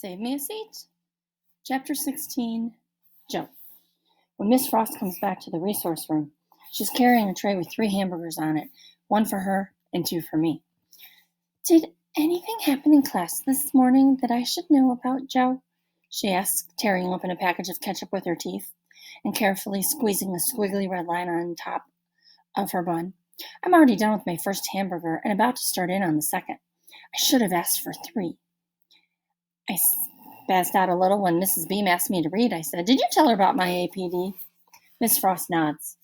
Save me a seat. Chapter 16, Joe. When Miss Frost comes back to the resource room, she's carrying a tray with 3 hamburgers on it, 1 for her and 2 for me. Did anything happen in class this morning that I should know about, Joe? She asks, tearing open a package of ketchup with her teeth and carefully squeezing a squiggly red line on top of her bun. I'm already done with my first hamburger and about to start in on the second. I should have asked for 3. I spazzed out a little when Mrs. Beam asked me to read. I said, "Did you tell her about my APD?" Miss Frost nods.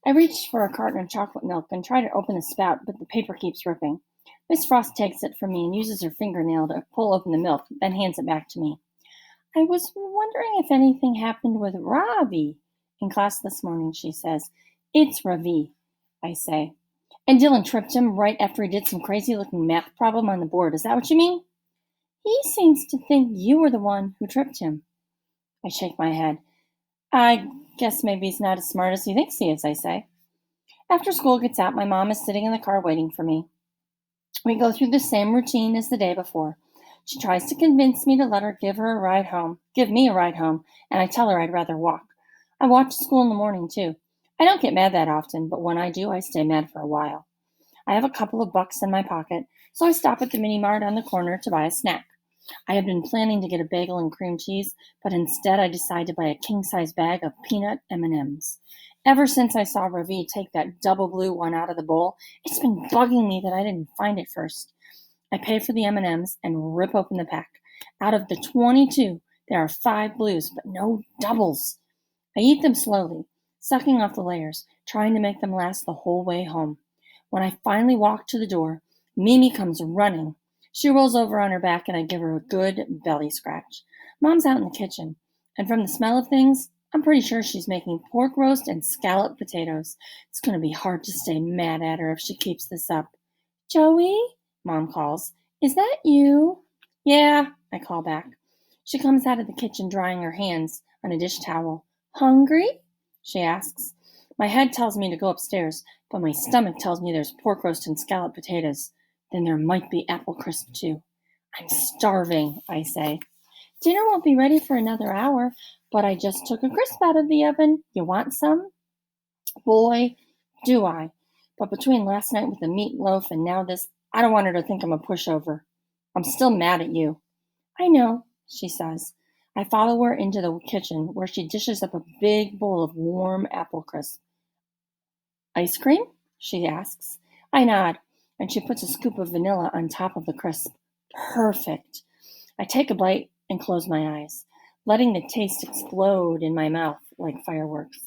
I reach for a carton of chocolate milk and try to open the spout, but the paper keeps ripping. Miss Frost takes it from me and uses her fingernail to pull open the milk, then hands it back to me. I was wondering if anything happened with Ravi in class this morning, she says. It's Ravi, I say. And Dylan tripped him right after he did some crazy-looking math problem on the board. Is that what you mean? He seems to think you were the one who tripped him. I shake my head. I guess maybe he's not as smart as he thinks he is, I say. After school gets out, my mom is sitting in the car waiting for me. We go through the same routine as the day before. She tries to convince me to let her give me a ride home, and I tell her I'd rather walk. I walk to school in the morning, too. I don't get mad that often, but when I do, I stay mad for a while. I have a couple of bucks in my pocket, so I stop at the mini mart on the corner to buy a snack. I had been planning to get a bagel and cream cheese, but instead I decide to buy a king-size bag of peanut M&Ms. Ever since I saw Ravi take that double blue one out of the bowl, it's been bugging me that I didn't find it first. I pay for the M&Ms and rip open the pack. Out of the 22, there are 5 blues, but no doubles. I eat them slowly, sucking off the layers, trying to make them last the whole way home. When I finally walk to the door, Mimi comes running. She rolls over on her back and I give her a good belly scratch. Mom's out in the kitchen, and from the smell of things, I'm pretty sure she's making pork roast and scalloped potatoes. It's going to be hard to stay mad at her if she keeps this up. Joey? Mom calls. Is that you? Yeah, I call back. She comes out of the kitchen drying her hands on a dish towel. Hungry? She asks. My head tells me to go upstairs, but my stomach tells me there's pork roast and scalloped potatoes. Then there might be apple crisp, too. I'm starving, I say. Dinner won't be ready for another hour, but I just took a crisp out of the oven. You want some? Boy, do I. But between last night with the meatloaf and now this, I don't want her to think I'm a pushover. I'm still mad at you. I know, she says. I follow her into the kitchen where she dishes up a big bowl of warm apple crisp. Ice cream? She asks. I nod, and she puts a scoop of vanilla on top of the crisp. Perfect. I take a bite and close my eyes, letting the taste explode in my mouth like fireworks.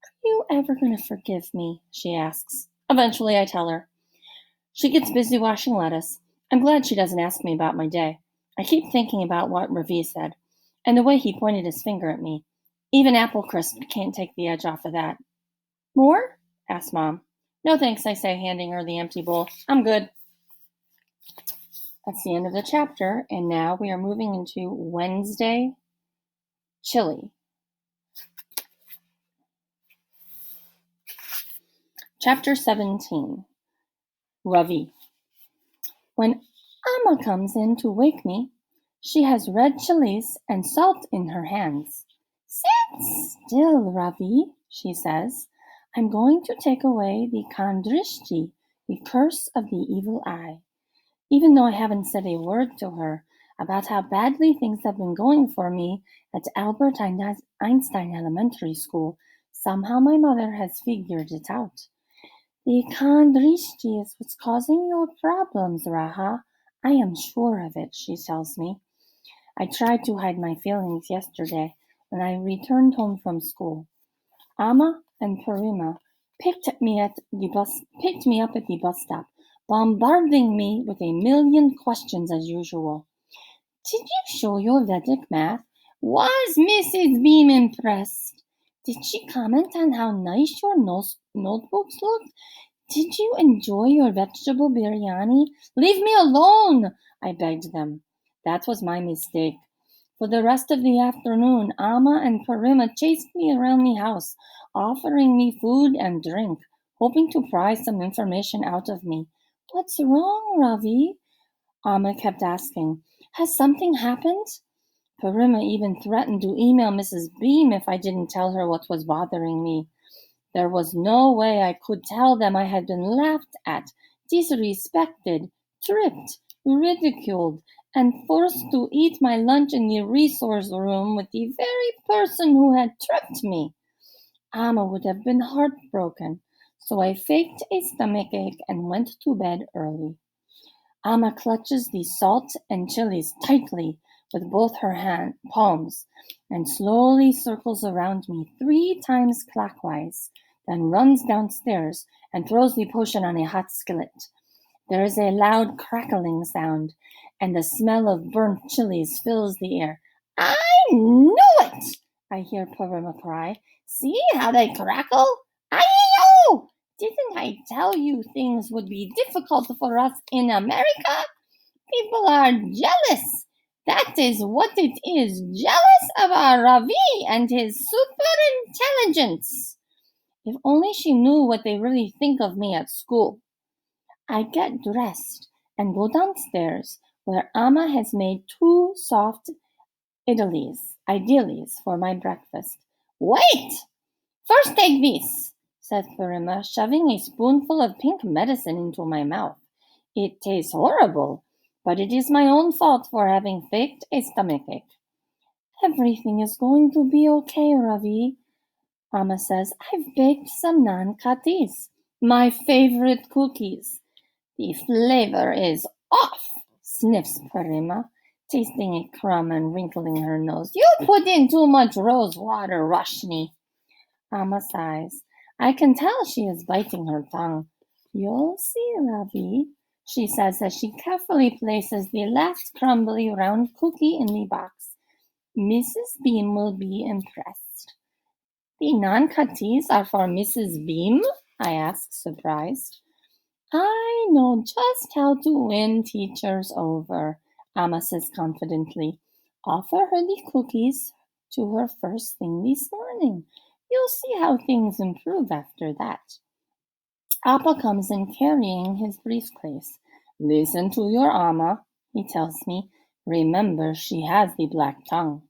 Are you ever going to forgive me? She asks. Eventually, I tell her. She gets busy washing lettuce. I'm glad she doesn't ask me about my day. I keep thinking about what Ravi said, and the way he pointed his finger at me. Even apple crisp can't take the edge off of that. More? Asks Mom. No thanks, I say, handing her the empty bowl. I'm good. That's the end of the chapter, and now we are moving into Wednesday chili. Chapter 17. Ravi. When Amma comes in to wake me, she has red chilies and salt in her hands. Sit still, Ravi, she says. I'm going to take away the kandrishti, the curse of the evil eye. Even though I haven't said a word to her about how badly things have been going for me at Albert Einstein Elementary School, somehow my mother has figured it out. The kandrishti is what's causing your problems, Raha. I am sure of it, she tells me. I tried to hide my feelings yesterday when I returned home from school. Amma and Parima picked me up at the bus stop, bombarding me with a million questions as usual. Did you show your Vedic math? Was Mrs. Beam impressed? Did she comment on how nice your notebooks looked? Did you enjoy your vegetable biryani? Leave me alone, I begged them. That was my mistake. For the rest of the afternoon, Amma and Parima chased me around the house, offering me food and drink, hoping to pry some information out of me. What's wrong, Ravi? Amma kept asking. Has something happened? Parima even threatened to email Mrs. Beam if I didn't tell her what was bothering me. There was no way I could tell them I had been laughed at, disrespected, tripped, ridiculed, and forced to eat my lunch in the resource room with the very person who had tripped me. Amma would have been heartbroken, so I faked a stomachache and went to bed early. Amma clutches the salt and chilies tightly with both her palms and slowly circles around me 3 times clockwise, then runs downstairs and throws the potion on a hot skillet. There is a loud crackling sound, and the smell of burnt chilies fills the air. I knew it! I hear Parima cry. See how they crackle? I knew! Didn't I tell you things would be difficult for us in America? People are jealous. That is what it is. Jealous of our Ravi and his super intelligence. If only she knew what they really think of me at school. I get dressed and go downstairs where Amma has made 2 soft idealies for my breakfast. Wait! First take this, said Parima, shoving a spoonful of pink medicine into my mouth. It tastes horrible, but it is my own fault for having faked a stomachache. Everything is going to be okay, Ravi, Amma says. I've baked some naan khatis, my favorite cookies. The flavor is off, sniffs Parima, tasting a crumb and wrinkling her nose. You put in too much rose water, Roshni. Amma sighs. I can tell she is biting her tongue. You'll see, Ravi, she says as she carefully places the last crumbly round cookie in the box. Mrs. Beam will be impressed. The naan khatis are for Mrs. Beam? I ask, surprised. I know just how to win teachers over, Amma says confidently. Offer her the cookies to her first thing this morning. You'll see how things improve after that. Appa comes in carrying his briefcase. Listen to your Amma, he tells me. Remember, she has the black tongue.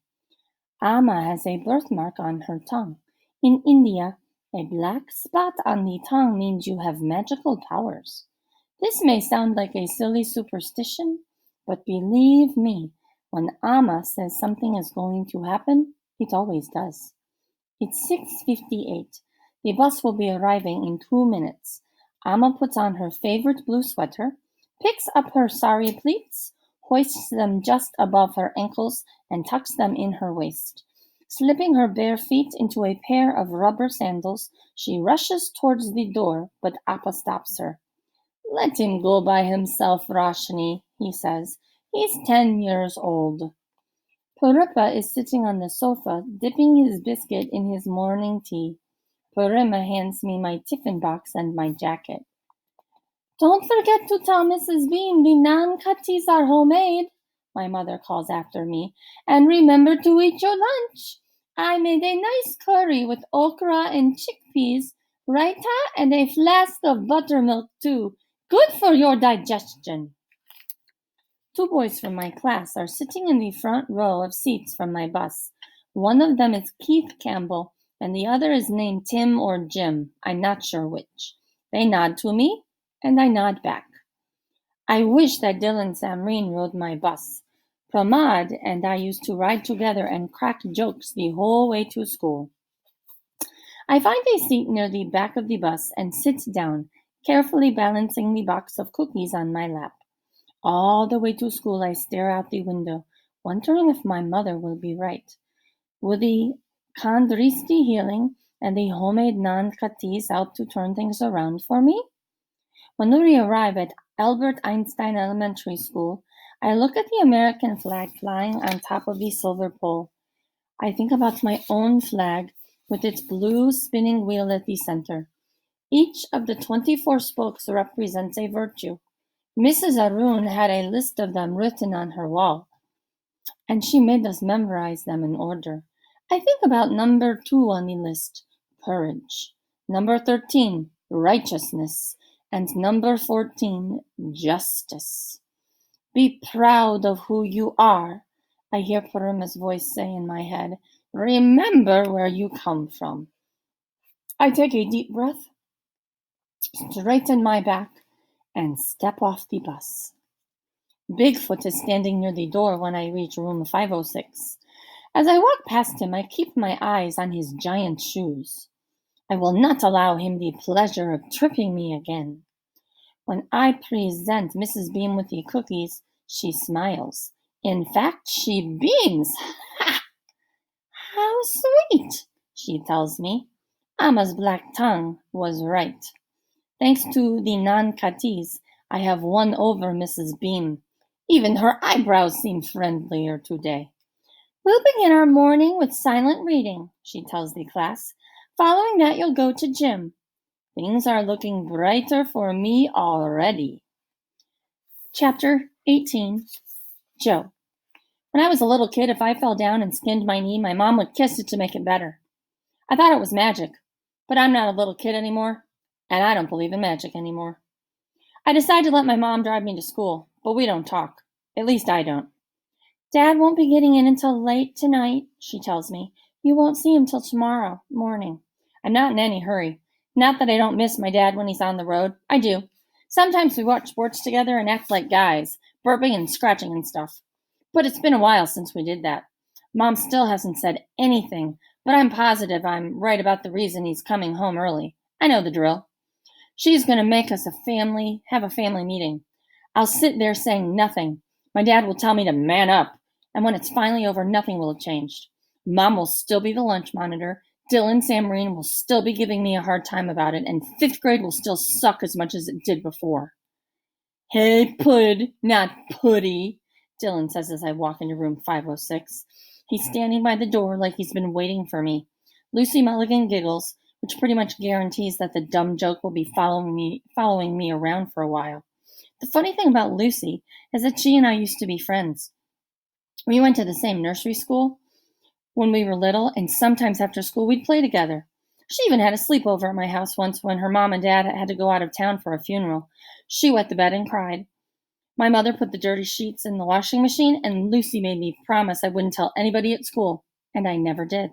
Amma has a birthmark on her tongue. In India, a black spot on the tongue means you have magical powers. This may sound like a silly superstition, but believe me, when Amma says something is going to happen, it always does. It's 6:58. The bus will be arriving in 2 minutes. Amma puts on her favorite blue sweater, picks up her sari pleats, hoists them just above her ankles, and tucks them in her waist. Slipping her bare feet into a pair of rubber sandals, she rushes towards the door, but Appa stops her. Let him go by himself, Roshni, he says. He's 10 years old. Purippa is sitting on the sofa, dipping his biscuit in his morning tea. Parima hands me my tiffin box and my jacket. Don't forget to tell Mrs. Beam the naan khatis are homemade, my mother calls after me. And remember to eat your lunch. I made a nice curry with okra and chickpeas, raita, and a flask of buttermilk too. Good for your digestion. 2 boys from my class are sitting in the front row of seats from my bus. One of them is Keith Campbell, and the other is named Tim or Jim. I'm not sure which. They nod to me, and I nod back. I wish that Dylan Samreen rode my bus. Pramad and I used to ride together and crack jokes the whole way to school. I find a seat near the back of the bus and sit down, carefully balancing the box of cookies on my lap. All the way to school I stare out the window, wondering if my mother will be right. Will the Khandristi healing and the homemade naan khatis out to turn things around for me? When we arrive at Albert Einstein Elementary School, I look at the American flag flying on top of the silver pole. I think about my own flag with its blue spinning wheel at the center. Each of the 24 spokes represents a virtue. Mrs. Arun had a list of them written on her wall, and she made us memorize them in order. I think about number 2 on the list, courage, number 13, righteousness, and number 14, justice. Be proud of who you are I hear Purima's voice say in my head, "Remember where you come from." I take a deep breath, straighten my back, and step off the bus. Bigfoot is standing near the door when I reach room 506. As I walk past him, I keep my eyes on his giant shoes. I will not allow him the pleasure of tripping me again. When I present Mrs. Beam with the cookies, she smiles. In fact, she beams. Ha! How sweet, she tells me. Amma's black tongue was right. Thanks to the non-Katis, I have won over Mrs. Beam. Even her eyebrows seem friendlier today. We'll begin our morning with silent reading, she tells the class. Following that, you'll go to gym. Things are looking brighter for me already. Chapter 18, Joe. When I was a little kid, if I fell down and skinned my knee, my mom would kiss it to make it better. I thought it was magic, but I'm not a little kid anymore, and I don't believe in magic anymore. I decided to let my mom drive me to school, but we don't talk. At least I don't. Dad won't be getting in until late tonight, she tells me. You won't see him till tomorrow morning. I'm not in any hurry. Not that I don't miss my dad when he's on the road. I do. Sometimes we watch sports together and act like guys, burping and scratching and stuff. But it's been a while since we did that. Mom still hasn't said anything, but I'm positive I'm right about the reason he's coming home early. I know the drill. She's going to make us have a family meeting. I'll sit there saying nothing. My dad will tell me to man up, and when it's finally over, nothing will have changed. Mom will still be the lunch monitor. Dylan Samreen will still be giving me a hard time about it, and 5th grade will still suck as much as it did before. Hey, Pud, not Putty, Dylan says as I walk into room 506. He's standing by the door like he's been waiting for me. Lucy Mulligan giggles, which pretty much guarantees that the dumb joke will be following me around for a while. The funny thing about Lucy is that she and I used to be friends. We went to the same nursery school when we were little, and sometimes after school we'd play together. She even had a sleepover at my house once when her mom and dad had to go out of town for a funeral. She wet the bed and cried. My mother put the dirty sheets in the washing machine, and Lucy made me promise I wouldn't tell anybody at school, and I never did.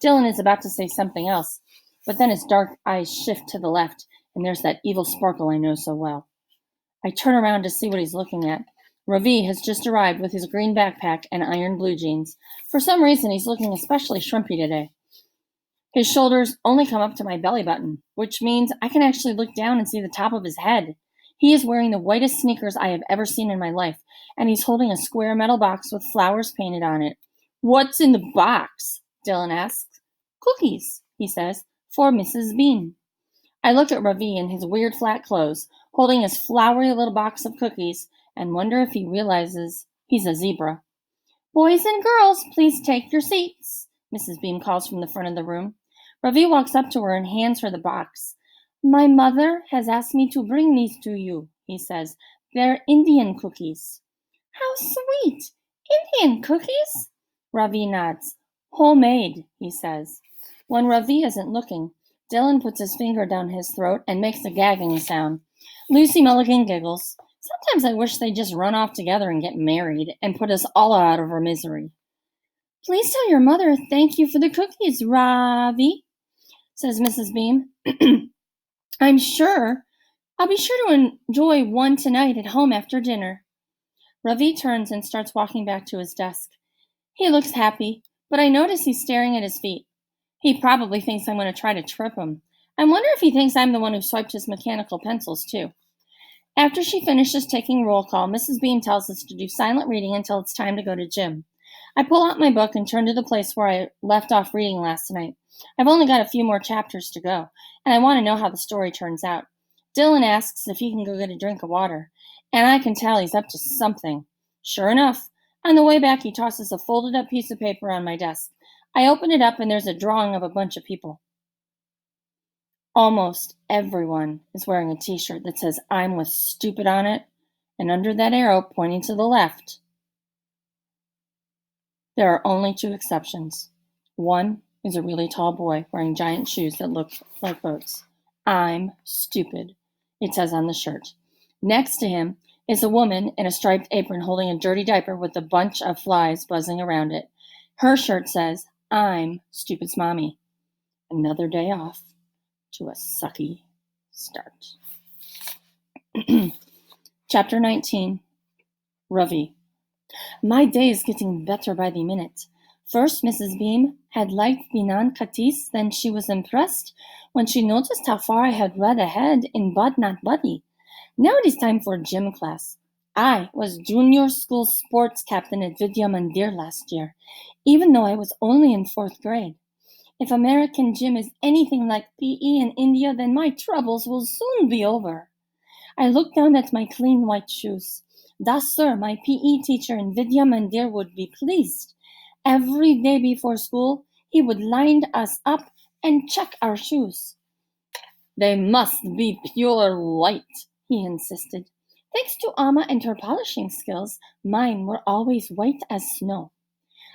Dylan is about to say something else, but then his dark eyes shift to the left, and there's that evil sparkle I know so well. I turn around to see what he's looking at. Ravi has just arrived with his green backpack and iron blue jeans. For some reason, he's looking especially shrimpy today. His shoulders only come up to my belly button, which means I can actually look down and see the top of his head. He is wearing the whitest sneakers I have ever seen in my life, and he's holding a square metal box with flowers painted on it. What's in the box? Dylan asks. Cookies, he says, for Mrs. Bean. I look at Ravi in his weird flat clothes, holding his flowery little box of cookies, and wonder if he realizes he's a zebra. Boys and girls, please take your seats, Mrs. Beam calls from the front of the room. Ravi walks up to her and hands her the box. My mother has asked me to bring these to you, he says. They're Indian cookies. How sweet! Indian cookies? Ravi nods. Homemade, he says. When Ravi isn't looking, Dylan puts his finger down his throat and makes a gagging sound. Lucy Mulligan giggles. Sometimes I wish they'd just run off together and get married and put us all out of our misery. Please tell your mother thank you for the cookies, Ravi, says Mrs. Beam. I'll be sure to enjoy one tonight at home after dinner. Ravi turns and starts walking back to his desk. He looks happy, but I notice he's staring at his feet. He probably thinks I'm going to try to trip him. I wonder if he thinks I'm the one who swiped his mechanical pencils, too. After she finishes taking roll call, Mrs. Beam tells us to do silent reading until it's time to go to gym. I pull out my book and turn to the place where I left off reading last night. I've only got a few more chapters to go, and I want to know how the story turns out. Dylan asks if he can go get a drink of water, and I can tell he's up to something. Sure enough, on the way back he tosses a folded up piece of paper on my desk. I open it up and there's a drawing of a bunch of people. Almost everyone is wearing a t-shirt that says I'm with stupid on it, and under that arrow pointing to the left, there are only two exceptions. One is a really tall boy wearing giant shoes that look like boats. I'm stupid, it says on the shirt. Next to him is a woman in a striped apron holding a dirty diaper with a bunch of flies buzzing around it. Her shirt says, "I'm Stupid's mommy." Another day off to a sucky start. Chapter 19. Ravi. My day is getting better by the minute. First, Mrs. Beam had liked Binan Katis, then she was impressed when she noticed how far I had read ahead in Bud Not Buddy. Now it is time for gym class. I was junior school sports captain at Vidya Mandir last year, even though I was only in 4th grade. If American gym is anything like PE in India, then my troubles will soon be over. I looked down at my clean white shoes. Das sir, my PE teacher in Vidya Mandir would be pleased. Every day before school, he would line us up and check our shoes. They must be pure white, he insisted. Thanks to Amma and her polishing skills, mine were always white as snow.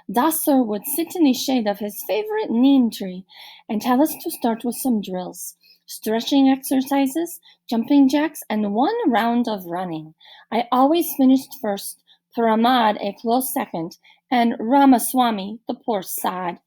Dasser would sit in the shade of his favorite neem tree and tell us to start with some drills, stretching exercises, jumping jacks, and one round of running. I always finished first, Pramad a close second, and Ramaswamy, the poor sod,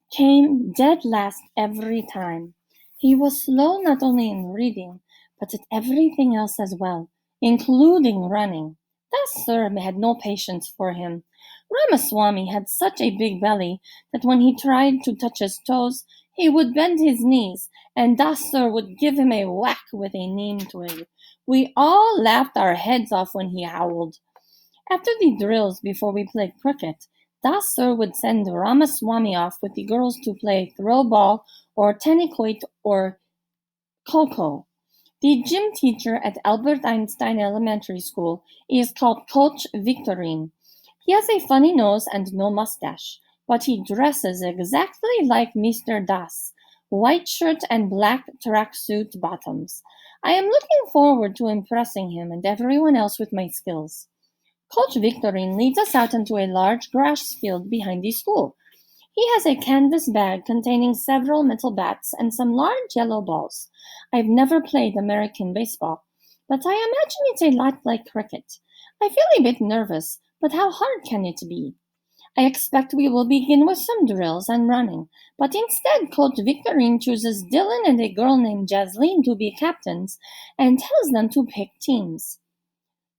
came dead last every time. He was slow not only in reading, but at everything else as well, including running. Dasser had no patience for him. Ramaswamy had such a big belly that when he tried to touch his toes, he would bend his knees, and Dasser would give him a whack with a neem twig. We all laughed our heads off when he howled. After the drills before we played cricket, Dasser would send Ramaswamy off with the girls to play throw ball or tennis or coco. The gym teacher at Albert Einstein Elementary School is called Coach Victorine. He has a funny nose and no mustache, but he dresses exactly like Mr. Das, white shirt and black tracksuit bottoms. I am looking forward to impressing him and everyone else with my skills. Coach Victorine leads us out into a large grass field behind the school. He has a canvas bag containing several metal bats and some large yellow balls. I've never played American baseball, but I imagine it's a lot like cricket. I feel a bit nervous, but how hard can it be? I expect we will begin with some drills and running, but instead Coach Victorine chooses Dylan and a girl named Jasleen to be captains and tells them to pick teams.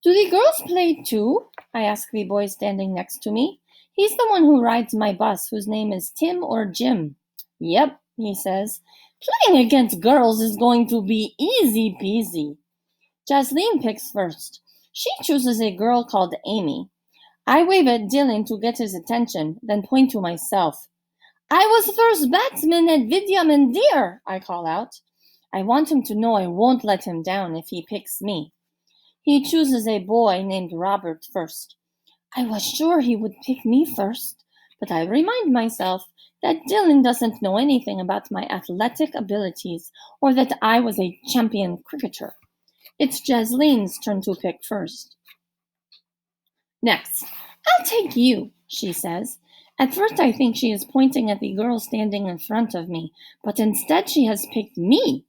Do the girls play too? I ask the boy standing next to me. He's the one who rides my bus, whose name is Tim or Jim. Yep, he says. Playing against girls is going to be easy peasy. Jasleen picks first. She chooses a girl called Amy. I wave at Dylan to get his attention, then point to myself. I was first batsman at Vidya Mandir, I call out. I want him to know I won't let him down if he picks me. He chooses a boy named Robert first. I was sure he would pick me first, but I remind myself that Dylan doesn't know anything about my athletic abilities or that I was a champion cricketer. It's Jasleen's turn to pick first. Next, I'll take you, she says. At first I think she is pointing at the girl standing in front of me, but instead she has picked me.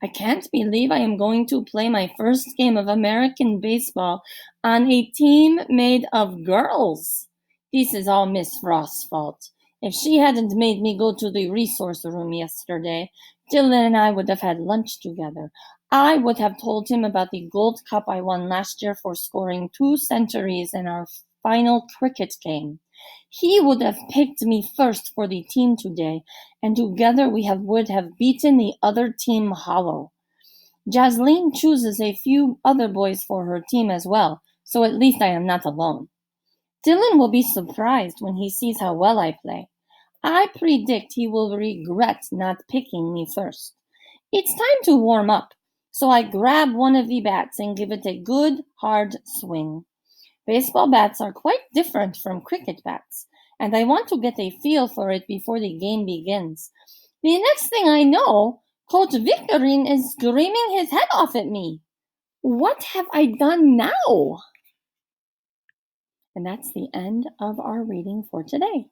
I can't believe I am going to play my first game of American baseball on a team made of girls. This is all Miss Frost's fault. If she hadn't made me go to the resource room yesterday, Dylan and I would have had lunch together. I would have told him about the gold cup I won last year for scoring 2 centuries in our final cricket game. He would have picked me first for the team today, and together we would have beaten the other team hollow. Jasleen chooses a few other boys for her team as well, so at least I am not alone. Dylan will be surprised when he sees how well I play. I predict he will regret not picking me first. It's time to warm up, so I grab one of the bats and give it a good, hard swing. Baseball bats are quite different from cricket bats, and I want to get a feel for it before the game begins. The next thing I know, Coach Victorine is screaming his head off at me. What have I done now? And that's the end of our reading for today.